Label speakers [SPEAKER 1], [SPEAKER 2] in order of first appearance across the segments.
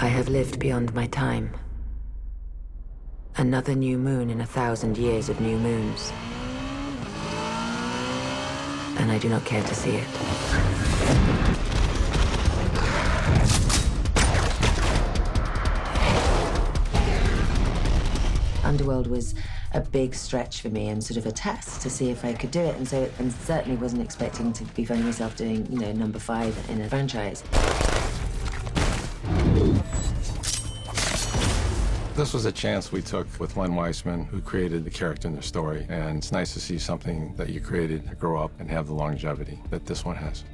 [SPEAKER 1] I have lived beyond my time. Another new moon in 1,000 years of new moons. And I do not care to see it. Underworld was a big stretch for me and sort of a test to see if I could do it. And so I certainly wasn't expecting to be finding myself doing, you know, number 5 in a franchise.
[SPEAKER 2] This was a chance we took with Len Weissman, who created the character in the story. And it's nice to see something that you created grow up and have the longevity that this one has.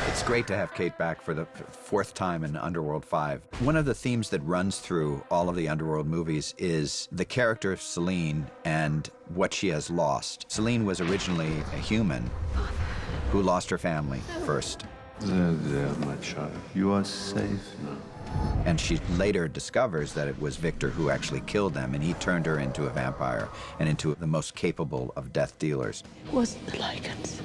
[SPEAKER 3] It's great to have Kate back for the 4th time in Underworld 5. One of the themes that runs through all of the Underworld movies is the character of Selene and what she has lost. Selene was originally a human who lost her family first.
[SPEAKER 4] There, my child. You are safe now.
[SPEAKER 3] And she later discovers that it was Victor who actually killed them, and he turned her into a vampire and into the most capable of death dealers.
[SPEAKER 5] It wasn't the Lycans.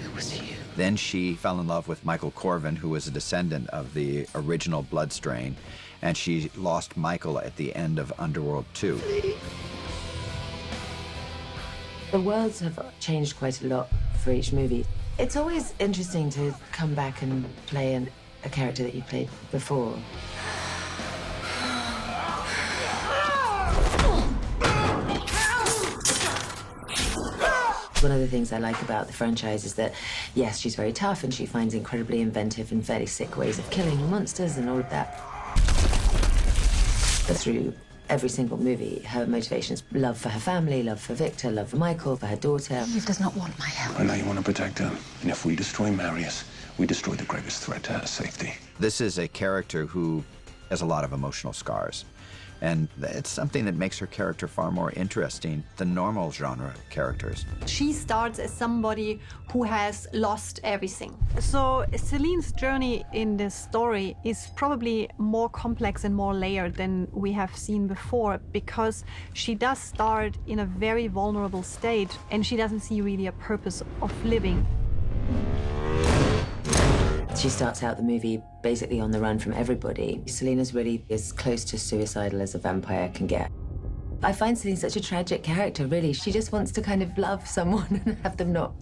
[SPEAKER 5] It was you.
[SPEAKER 3] Then she fell in love with Michael Corvin, who was a descendant of the original Bloodstrain, and she lost Michael at the end of Underworld 2.
[SPEAKER 1] The worlds have changed quite a lot for each movie. It's always interesting to come back and play a character that you played before. One of the things I like about the franchise is that, yes, she's very tough and she finds incredibly inventive and fairly sick ways of killing monsters and all of that. But through every single movie, her motivations: love for her family, love for Victor, love for Michael, for her daughter.
[SPEAKER 5] Eve does not want my help.
[SPEAKER 6] I know you want to protect her, and if we destroy Marius, we destroy the greatest threat to her safety.
[SPEAKER 3] This is a character who has a lot of emotional scars. And it's something that makes her character far more interesting than normal genre characters.
[SPEAKER 7] She starts as somebody who has lost everything. So Selene's journey in this story is probably more complex and more layered than we have seen before, because she does start in a very vulnerable state and she doesn't see really a purpose of living.
[SPEAKER 1] She starts out the movie basically on the run from everybody. Selene's really as close to suicidal as a vampire can get. I find Selene such a tragic character, really. She just wants to kind of love someone and have them not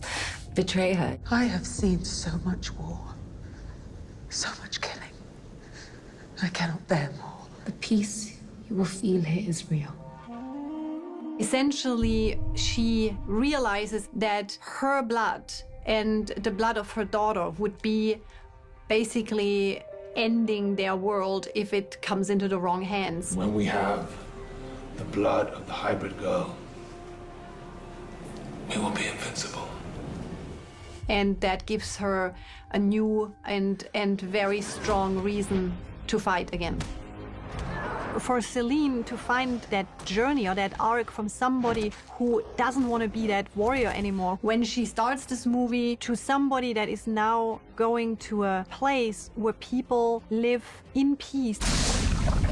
[SPEAKER 1] betray her.
[SPEAKER 5] I have seen so much war, so much killing. I cannot bear more.
[SPEAKER 8] The peace you will feel here is real.
[SPEAKER 7] Essentially, she realizes that her blood and the blood of her daughter would be basically ending their world if it comes into the wrong hands.
[SPEAKER 6] When we have the blood of the hybrid girl, we will be invincible.
[SPEAKER 7] And that gives her a new and very strong reason to fight again. For Selene to find that journey or that arc from somebody who doesn't want to be that warrior anymore, when she starts this movie, to somebody that is now going to a place where people live in peace,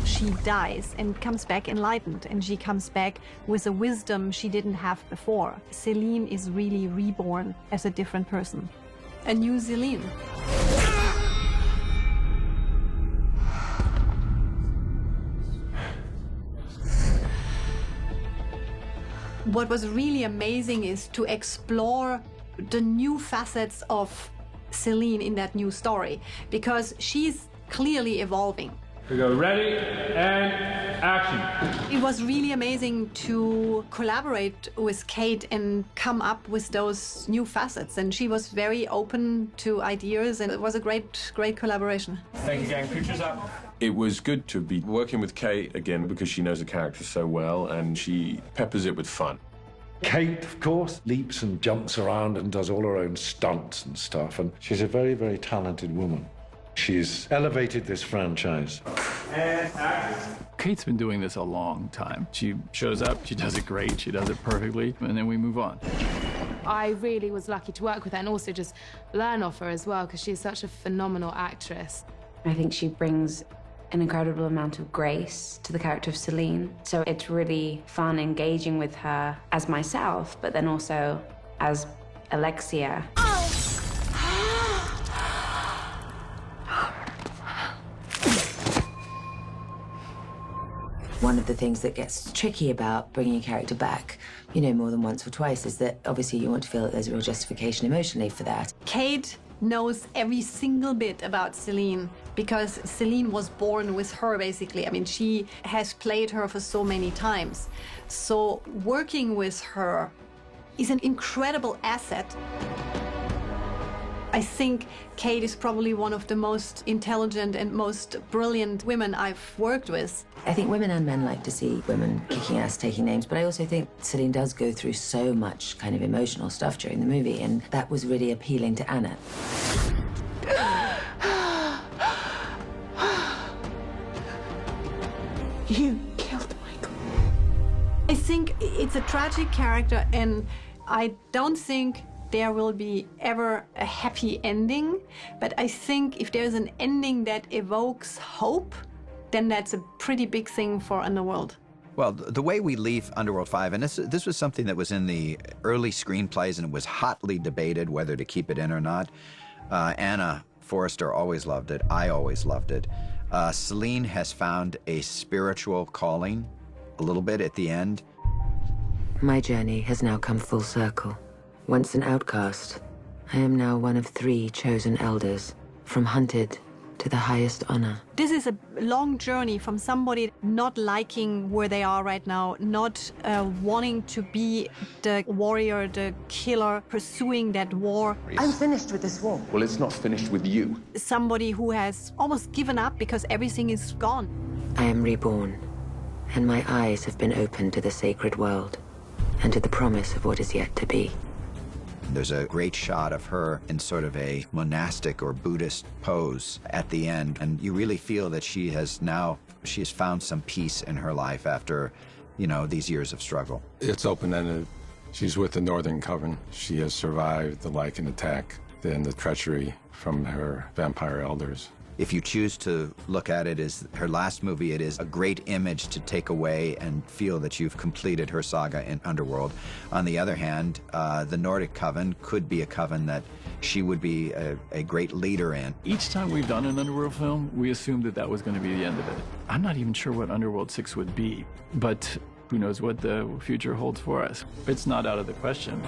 [SPEAKER 7] she dies and comes back enlightened, and she comes back with a wisdom she didn't have before. Selene is really reborn as a different person. A new Selene. What was really amazing is to explore the new facets of Selene in that new story, because she's clearly evolving.
[SPEAKER 9] We go ready and action.
[SPEAKER 7] It was really amazing to collaborate with Kate and come up with those new facets, and she was very open to ideas, and it was a great collaboration.
[SPEAKER 9] Thank you, gang. Pictures up.
[SPEAKER 2] It was good to be working with Kate again because she knows the character so well and she peppers it with fun.
[SPEAKER 4] Kate, of course, leaps and jumps around and does all her own stunts and stuff, and she's a very, very talented woman. She's elevated this franchise.
[SPEAKER 9] And action.
[SPEAKER 10] Kate's been doing this a long time. She shows up, she does it great, she does it perfectly, and then we move on.
[SPEAKER 8] I really was lucky to work with her and also just learn off her as well, because she's such a phenomenal actress.
[SPEAKER 11] I think she brings an incredible amount of grace to the character of Selene. So it's really fun engaging with her as myself, but then also as Alexia.
[SPEAKER 1] One of the things that gets tricky about bringing a character back, you know, more than once or twice is that obviously you want to feel that there's a real justification emotionally for that.
[SPEAKER 7] Kate knows every single bit about Selene because Selene was born with her, basically. I mean, she has played her for so many times. So working with her is an incredible asset. I think Kate is probably one of the most intelligent and most brilliant women I've worked with.
[SPEAKER 1] I think women and men like to see women kicking ass, taking names, but I also think Selene does go through so much kind of emotional stuff during the movie, and that was really appealing to Anna.
[SPEAKER 5] You killed Michael.
[SPEAKER 7] I think it's a tragic character, and I don't think there will be ever a happy ending, but I think if there's an ending that evokes hope, then that's a pretty big thing for Underworld.
[SPEAKER 3] Well, the way we leave Underworld 5, and this was something that was in the early screenplays, and it was hotly debated whether to keep it in or not. Anna Forrester always loved it. I always loved it. Selene has found a spiritual calling a little bit at the end.
[SPEAKER 1] My journey has now come full circle. Once an outcast, I am now one of 3 chosen elders, from hunted to the highest honor.
[SPEAKER 7] This is a long journey from somebody not liking where they are right now, not wanting to be the warrior, the killer, pursuing that war.
[SPEAKER 5] I'm finished with this war.
[SPEAKER 6] Well, it's not finished with you.
[SPEAKER 7] Somebody who has almost given up because everything is gone.
[SPEAKER 1] I am reborn, and my eyes have been opened to the sacred world, and to the promise of what is yet to be.
[SPEAKER 3] There's a great shot of her in sort of a monastic or Buddhist pose at the end, and you really feel that she has found some peace in her life after, you know, these years of struggle.
[SPEAKER 2] It's open-ended. She's with the Northern Coven. She has survived the Lycan attack, then the treachery from her vampire elders.
[SPEAKER 3] If you choose to look at it as her last movie, it is a great image to take away and feel that you've completed her saga in Underworld. On the other hand, the Nordic Coven could be a coven that she would be a great leader in.
[SPEAKER 10] Each time we've done an Underworld film, we assumed that that was going to be the end of it. I'm not even sure what Underworld 6 would be, but who knows what the future holds for us. It's not out of the question.